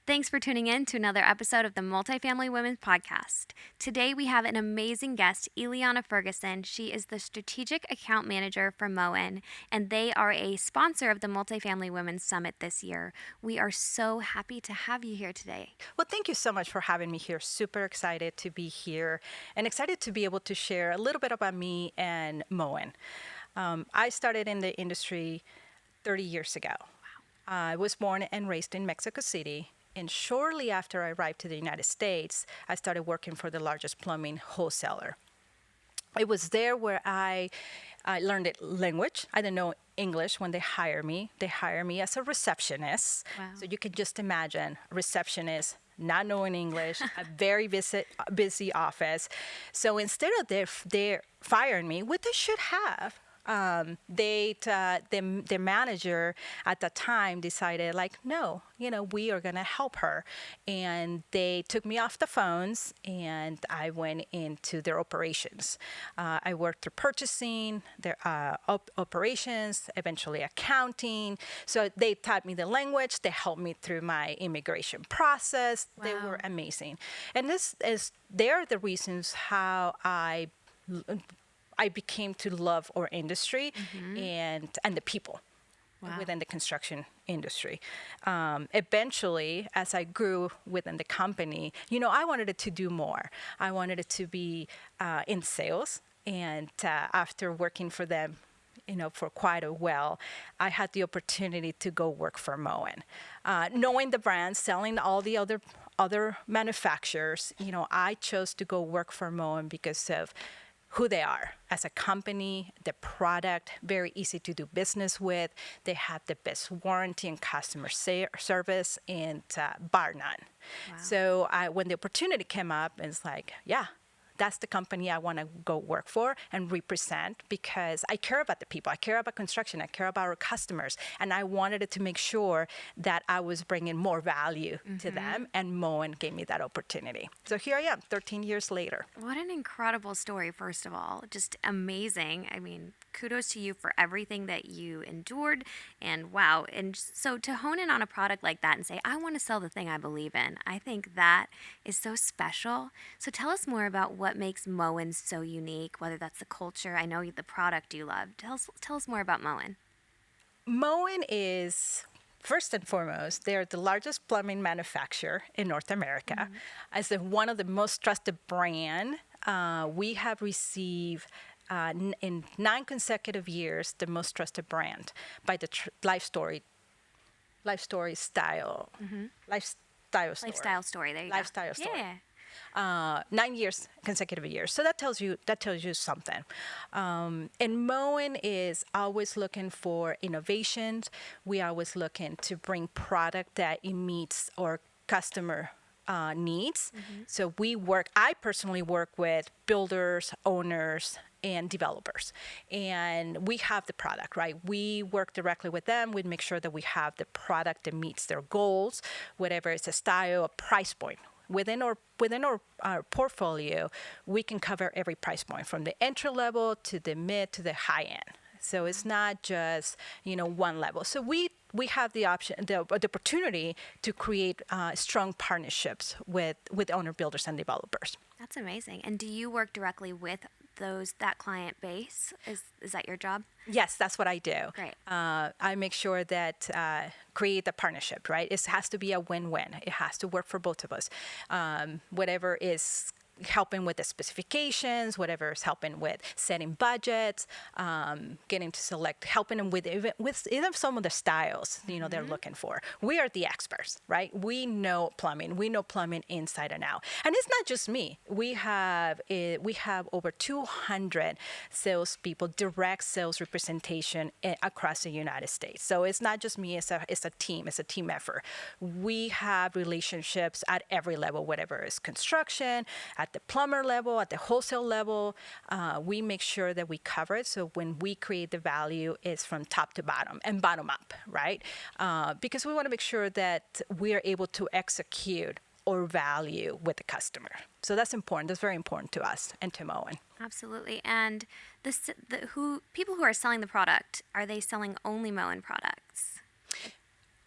Thanks for tuning in to another episode of the Multifamily Women's Podcast. Today we have an amazing guest, Ileana Ferguson. She is the Strategic Account Manager for Moen, and they are a sponsor of the Multifamily Women's Summit this year. We are so happy to have you here today. Well, thank you so much for having me here. Super excited to be here and excited to be able to share a little bit about me and Moen. I started in the industry 30 years ago. Wow. I was born and raised in Mexico City. And shortly after I arrived to the United States, I started working for the largest plumbing wholesaler. It was there where I learned the language. I didn't know English when they hired me. They hired me as a receptionist. Wow. So you can just imagine a receptionist not knowing English, a very busy office. So instead of they firing me, what they should have, the manager at the time decided no, we are going to help her. And they took me off the phones and I went into their operations. I worked through purchasing, their operations, eventually accounting. So they taught me the language. They helped me through my immigration process. Wow. They were amazing. And they're the reasons how I became to love our industry and the people within the construction industry. Eventually, as I grew within the company, I wanted it to do more. I wanted it to be in sales. And after working for them, for quite a while, I had the opportunity to go work for Moen. Knowing the brand, selling all the other manufacturers, I chose to go work for Moen because of who they are as a company, the product, very easy to do business with. They have the best warranty and customer service, and bar none. Wow. So when the opportunity came up, it's that's the company I want to go work for and represent, because I care about the people. I care about construction. I care about our customers. And I wanted it to make sure that I was bringing more value to them. And Moen gave me that opportunity. So here I am, 13 years later. What an incredible story, first of all. Just amazing. I mean, kudos to you for everything that you endured. And wow. And so to hone in on a product like that and say, I want to sell the thing I believe in, I think that is so special. So tell us more about what makes Moen so unique, whether that's the culture. I know the product you love. Tell us more about Moen. Moen is, first and foremost, they're the largest plumbing manufacturer in North America. As one of the most trusted brand, we have received in 9 consecutive years the most trusted brand by the lifestyle style. Lifestyle Story. There you Lifestyle go. Story. Yeah. 9 years, consecutive years. So that tells you something. And Moen is always looking for innovations. We always looking to bring product that it meets our customer needs. So I personally work with builders, owners, and developers. And we have the product, right? We work directly with them. We make sure that we have the product that meets their goals, whatever it's a style, a price point. Within our portfolio, we can cover every price point, from the entry level to the mid to the high end. So it's not just one level. So we have the opportunity to create strong partnerships with owner builders and developers. That's amazing. And do you work directly with that client base? Is that your job? Yes, that's what I do. Great. I make sure that create the partnership, right? It has to be a win-win. It has to work for both of us. Whatever is helping with the specifications, whatever is helping with setting budgets, getting to select, helping them with even some of the styles they're looking for. We are the experts, right? We know plumbing. We know plumbing inside and out. And it's not just me. We have over 200 salespeople, direct sales representation across the United States. So it's not just me. It's a team. It's a team effort. We have relationships at every level, whatever it's construction, at the plumber level, at the wholesale level. We make sure that we cover it. So when we create the value, it's from top to bottom and bottom up, right? Because we want to make sure that we are able to execute or value with the customer. So that's important. That's very important to us and to Moen. Absolutely. And people who are selling the product, are they selling only Moen products?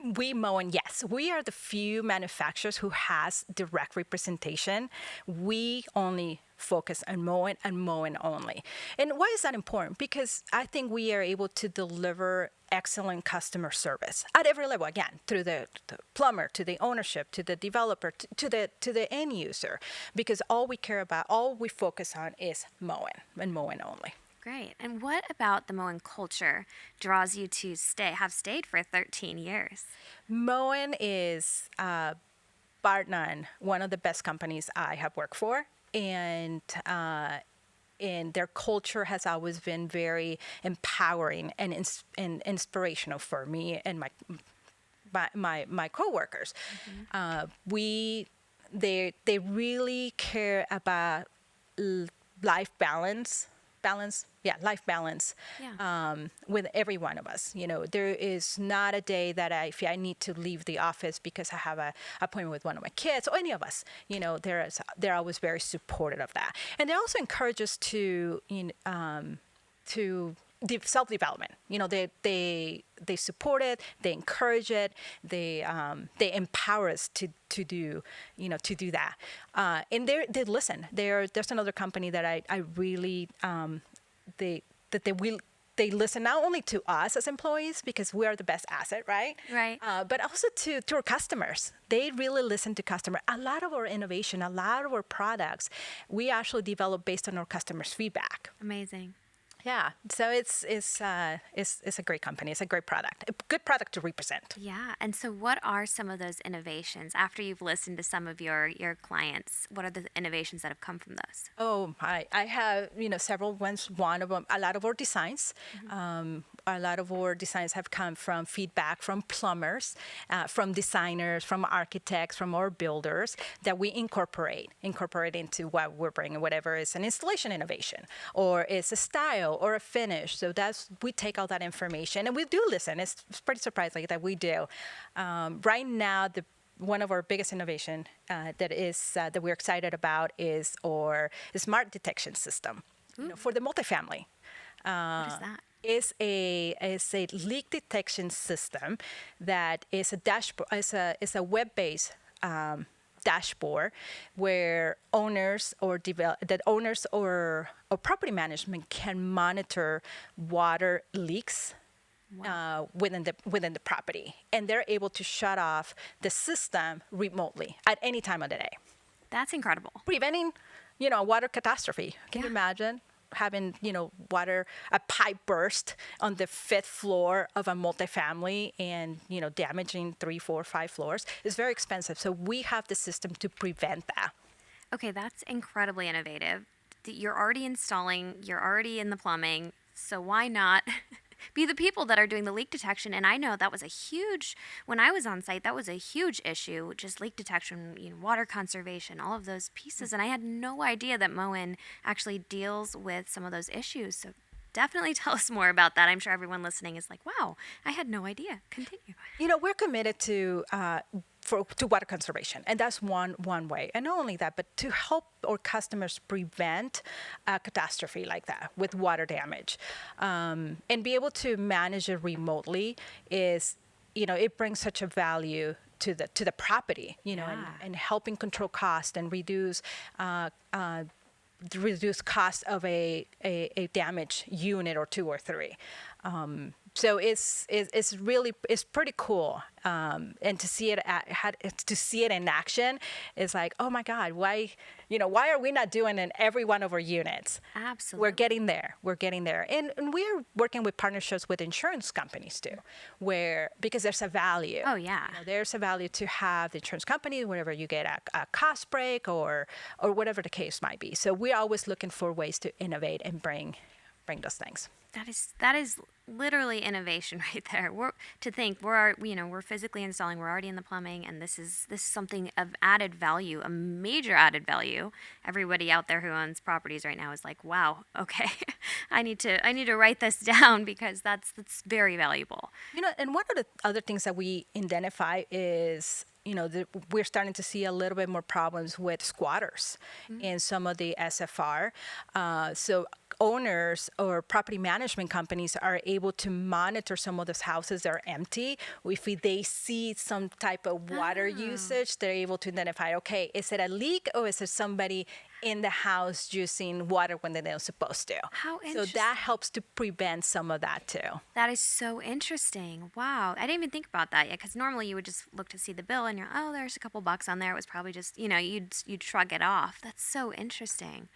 We Moen, yes, we are the few manufacturers who has direct representation. We only focus on Moen and Moen only. And why is that important? Because I think we are able to deliver excellent customer service at every level. Again, through the plumber, to the ownership, to the developer, to the end user. Because all we care about, all we focus on is Moen and Moen only. Great. And what about the Moen culture draws you to have stayed for 13 years? Moen is, bar none, one of the best companies I have worked for. And their culture has always been very empowering and inspirational for me and my coworkers. They really care about life balance. Life balance. Yeah. With every one of us. There is not a day that if I need to leave the office because I have an appointment with one of my kids or any of us, they're always very supportive of that. And they also encourage us to self-development. They support it, they encourage it, they empower us to do that. And they listen. There's another company that I really they listen not only to us as employees because we are the best asset, right? Right. But also to our customers. They really listen to customers. A lot of our innovation, a lot of our products, we actually develop based on our customers' feedback. Amazing. Yeah, so it's a great company. It's a great product, a good product to represent. Yeah. And so what are some of those innovations after you've listened to some of your clients? What are the innovations that have come from those? Oh, I have several ones. One of them, a lot of our designs. A lot of our designs have come from feedback from plumbers, from designers, from architects, from our builders that we incorporate into what we're bringing, whatever is an installation innovation or it's a style or a finish. So we take all that information and we do listen. It's pretty surprising that we do. Right now, one of our biggest innovation that we're excited about is our smart detection system for the multifamily. What is that? Is a leak detection system that is a dashboard. Is a web-based dashboard where owners or property management can monitor water leaks. Wow. Within the property, and they're able to shut off the system remotely at any time of the day, That's incredible. preventing a water catastrophe. Can you Yeah. imagine having a pipe burst on the 5th floor of a multifamily and damaging 3, 4, 5 floors? It's very expensive, so we have the system to prevent that. Okay, that's incredibly innovative. You're already installing, you're already in the plumbing, so why not be the people that are doing the leak detection? And I know that was when I was on site, that was a huge issue, just leak detection, water conservation, all of those pieces. And I had no idea that Moen actually deals with some of those issues. So definitely tell us more about that. I'm sure everyone listening is like, wow, I had no idea. Continue. We're committed to water conservation, and that's one way. And not only that, but to help our customers prevent a catastrophe like that with water damage, and be able to manage it remotely is, it brings such a value to the property, and helping control cost and reduce cost of a damaged unit or 2 or 3. So it's pretty cool, and to see it in action is like, oh my God, why are we not doing it in every one of our units? Absolutely. We're getting there, and we're working with partnerships with insurance companies too, because there's a value. Oh yeah. There's a value to have the insurance company whenever you get a cost break or whatever the case might be. So we're always looking for ways to innovate and bring those things. That is literally innovation right there. We're physically installing, we're already in the plumbing, and this is something of added value, a major added value. Everybody out there who owns properties right now is like, wow, okay, I need to write this down because that's very valuable. And one of the other things that we identify is, we're starting to see a little bit more problems with squatters in some of the SFR. So owners or property management companies are able to monitor some of those houses that are empty. If they see some type of water usage, they're able to identify, okay, is it a leak or is it somebody in the house using water when they're not supposed to? How So interesting. that helps to prevent some of that too. That is so interesting. Wow. I didn't even think about that yet because normally you would just look to see the bill and you're, oh, there's a couple bucks on there. It was probably just, you'd shrug it off. That's so interesting.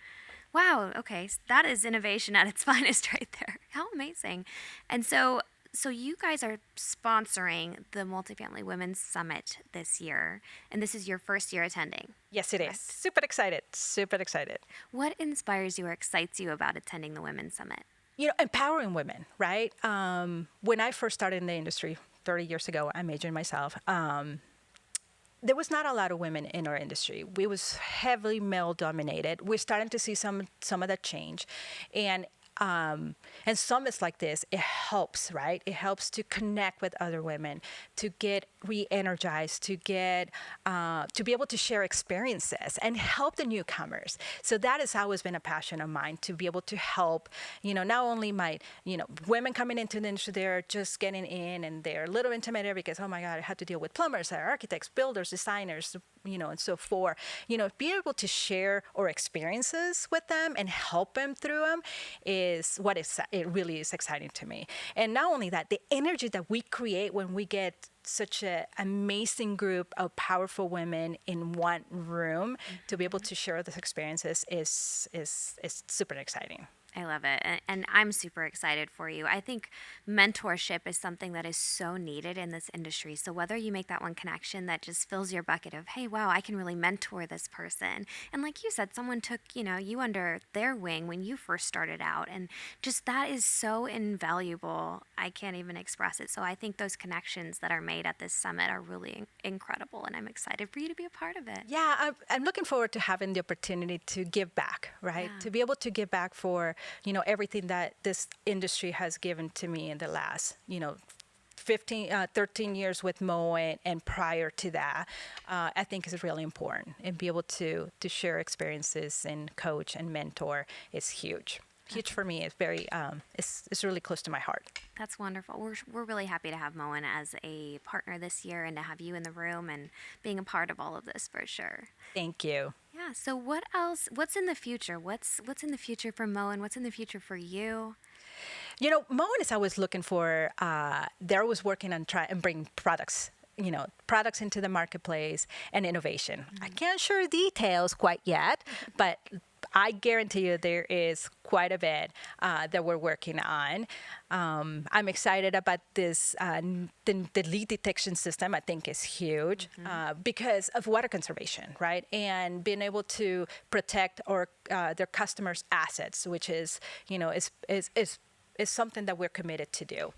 Wow. Okay. That is innovation at its finest right there. How amazing. And so you guys are sponsoring the Multifamily Women's Summit this year, and this is your first year attending. Yes, it is. Super excited. Super excited. What inspires you or excites you about attending the Women's Summit? Empowering women, right? When I first started in the industry 30 years ago, I majored myself. There was not a lot of women in our industry. We was heavily male dominated. We're starting to see some of that change, and summits like this, it helps, right? It helps to connect with other women, to get re-energized, to get to be able to share experiences and help the newcomers. So that has always been a passion of mine, to be able to help, not only my, women coming into the industry, they're just getting in and they're a little intimidated because, oh my God, I have to deal with plumbers, architects, builders, designers, and so forth. Be able to share our experiences with them and help them through them is what it really is exciting to me. And not only that, the energy that we create when we get such an amazing group of powerful women in one room to be able to share those experiences is super exciting. I love it. And I'm super excited for you. I think mentorship is something that is so needed in this industry. So whether you make that one connection that just fills your bucket of, hey, wow, I can really mentor this person. And like you said, someone took, you under their wing when you first started out. And just that is so invaluable. I can't even express it. So I think those connections that are made at this summit are really incredible. And I'm excited for you to be a part of it. Yeah, I'm looking forward to having the opportunity to give back, right? Yeah. To be able to give back for everything that this industry has given to me in the last, 13 years with Moen, and prior to that, I think is really important. And be able to share experiences and coach and mentor is huge. Huge for me. It's very, it's really close to my heart. That's wonderful. We're really happy to have Moen as a partner this year and to have you in the room and being a part of all of this for sure. Thank you. Yeah. So what else? What's in the future? What's in the future for Moen? What's in the future for you? Moen is always looking for. They're always working on try and bring products. Products into the marketplace and innovation. I can't share details quite yet, but I guarantee you there is quite a bit that we're working on. I'm excited about this. The leak detection system, I think, is huge because of water conservation, right? And being able to protect their customers' assets, which is something that we're committed to do.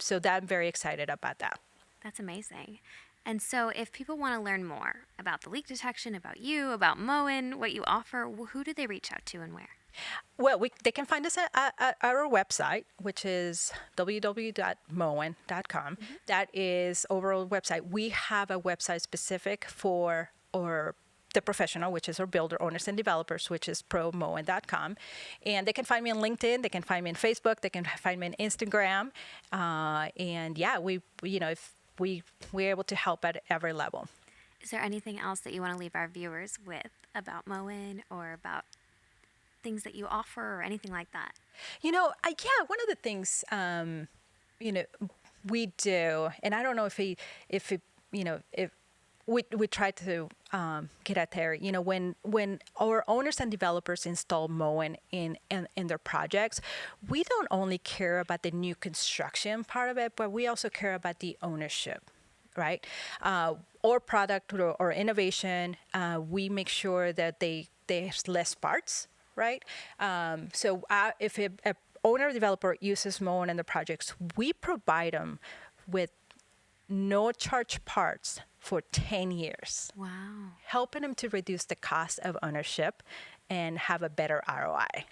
So that I'm very excited about that. That's amazing. And so if people want to learn more about the leak detection, about you, about Moen, what you offer, who do they reach out to and where? Well, they can find us at our website, which is www.moen.com. That is overall website. We have a website specific for the professional, which is our builder owners and developers, which is promoen.com. And they can find me on LinkedIn. They can find me on Facebook. They can find me on Instagram. And yeah, we're able to help at every level. Is there anything else that you want to leave our viewers with about Moen or about things that you offer or anything like that? One of the things, we do, and I don't know if we try to get out there, when our owners and developers install Moen in their projects, we don't only care about the new construction part of it, but we also care about the ownership, right? Or product or innovation, we make sure that there's less parts, right? So if a owner or developer uses Moen in the projects, we provide them with no charge parts for 10 years. Wow. Helping them to reduce the cost of ownership and have a better ROI.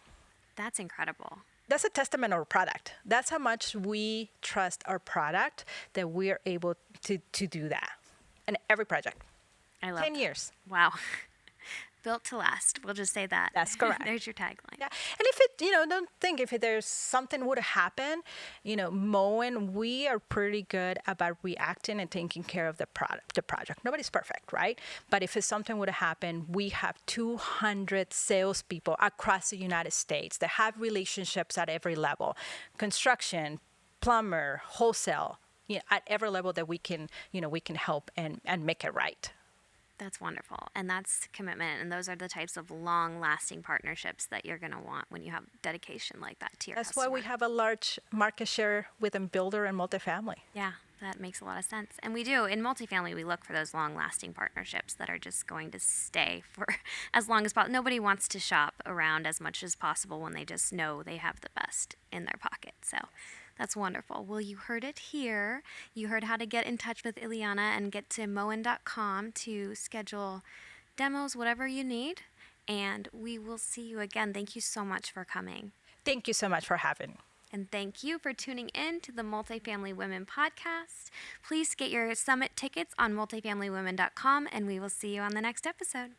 That's incredible. That's a testament of our product. That's how much we trust our product that we are able to do that. And every project, I love 10 that. years. Wow. Built to last. We'll just say that. That's correct. There's your tagline. Yeah, and if it, don't think if there's something would happen, Moen, we are pretty good about reacting and taking care of the project. Nobody's perfect, right? But if it's something would happen, we have 200 salespeople across the United States that have relationships at every level, construction, plumber, wholesale, at every level that we can help and make it right. That's wonderful. And that's commitment. And those are the types of long lasting partnerships that you're going to want when you have dedication like that to your That's customer. why we have a large market share within builder and multifamily. Yeah, that makes a lot of sense. And we do. In multifamily, we look for those long lasting partnerships that are just going to stay for as long as possible. Nobody wants to shop around as much as possible when they just know they have the best in their pocket. So that's wonderful. Well, you heard it here. You heard how to get in touch with Ileana and get to moen.com to schedule demos, whatever you need. And we will see you again. Thank you so much for coming. Thank you so much for having me. And thank you for tuning in to the Multifamily Women podcast. Please get your summit tickets on multifamilywomen.com, and we will see you on the next episode.